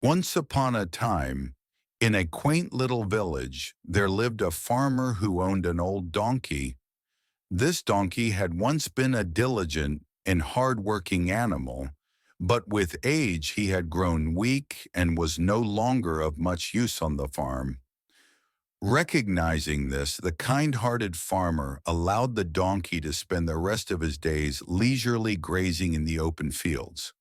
Once upon a time, in a quaint little village, there lived a farmer who owned an old donkey. This donkey had once been a diligent and hard-working animal, but with age he had grown weak and was no longer of much use on the farm. Recognizing this, the kind-hearted farmer allowed the donkey to spend the rest of his days leisurely grazing in the open fields.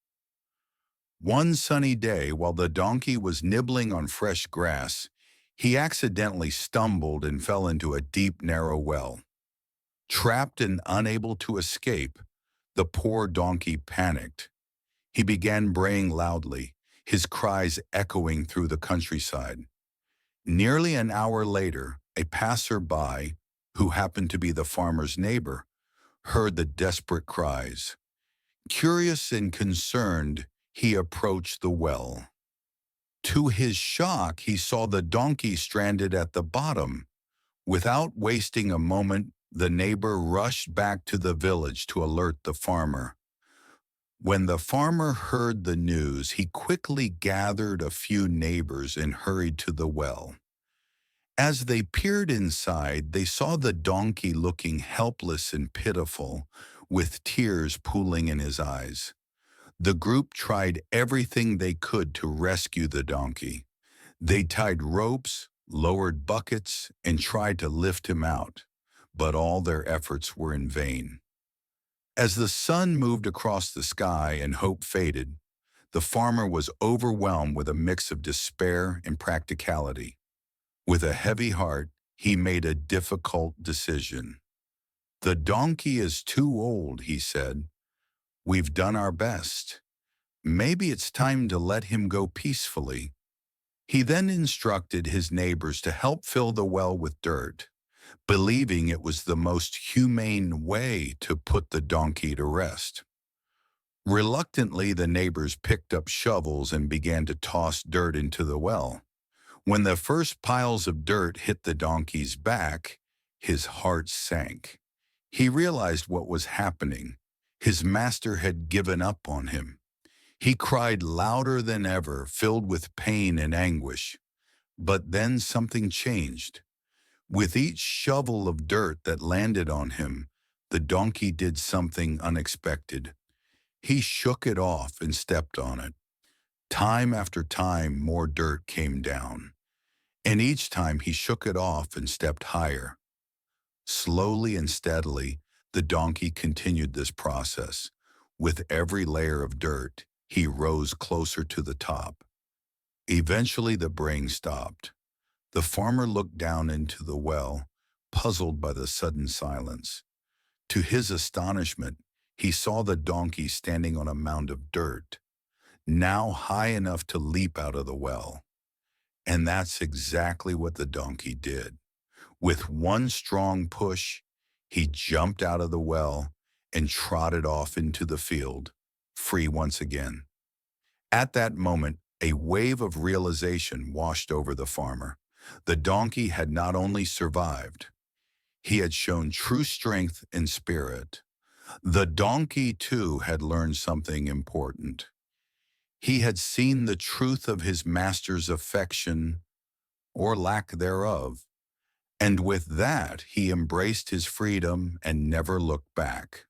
One sunny day, while the donkey was nibbling on fresh grass, he accidentally stumbled and fell into a deep, narrow well. Trapped and unable to escape, the poor donkey panicked. He began braying loudly, his cries echoing through the countryside. Nearly an hour later, a passer-by, who happened to be the farmer's neighbor, heard the desperate cries. Curious and concerned, he approached the well. To his shock, he saw the donkey stranded at the bottom. Without wasting a moment, the neighbor rushed back to the village to alert the farmer. When the farmer heard the news, he quickly gathered a few neighbors and hurried to the well. As they peered inside, they saw the donkey looking helpless and pitiful, with tears pooling in his eyes. The group tried everything they could to rescue the donkey. They tied ropes, lowered buckets, and tried to lift him out, but all their efforts were in vain. As the sun moved across the sky and hope faded, the farmer was overwhelmed with a mix of despair and practicality. With a heavy heart, he made a difficult decision. "The donkey is too old," he said. "We've done our best. Maybe it's time to let him go peacefully." He then instructed his neighbors to help fill the well with dirt, believing it was the most humane way to put the donkey to rest. Reluctantly, the neighbors picked up shovels and began to toss dirt into the well. When the first piles of dirt hit the donkey's back, his heart sank. He realized what was happening. His master had given up on him. He cried louder than ever, filled with pain and anguish. But then something changed. With each shovel of dirt that landed on him, the donkey did something unexpected. He shook it off and stepped on it. Time after time, more dirt came down. And each time he shook it off and stepped higher. Slowly and steadily, the donkey continued this process. With every layer of dirt, he rose closer to the top. Eventually, the braying stopped. The farmer looked down into the well, puzzled by the sudden silence. To his astonishment, he saw the donkey standing on a mound of dirt, now high enough to leap out of the well. And that's exactly what the donkey did. With one strong push, he jumped out of the well and trotted off into the field, free once again. At that moment, a wave of realization washed over the farmer. The donkey had not only survived, he had shown true strength and spirit. The donkey, too, had learned something important. He had seen the truth of his master's affection, or lack thereof, and with that he embraced his freedom and never looked back.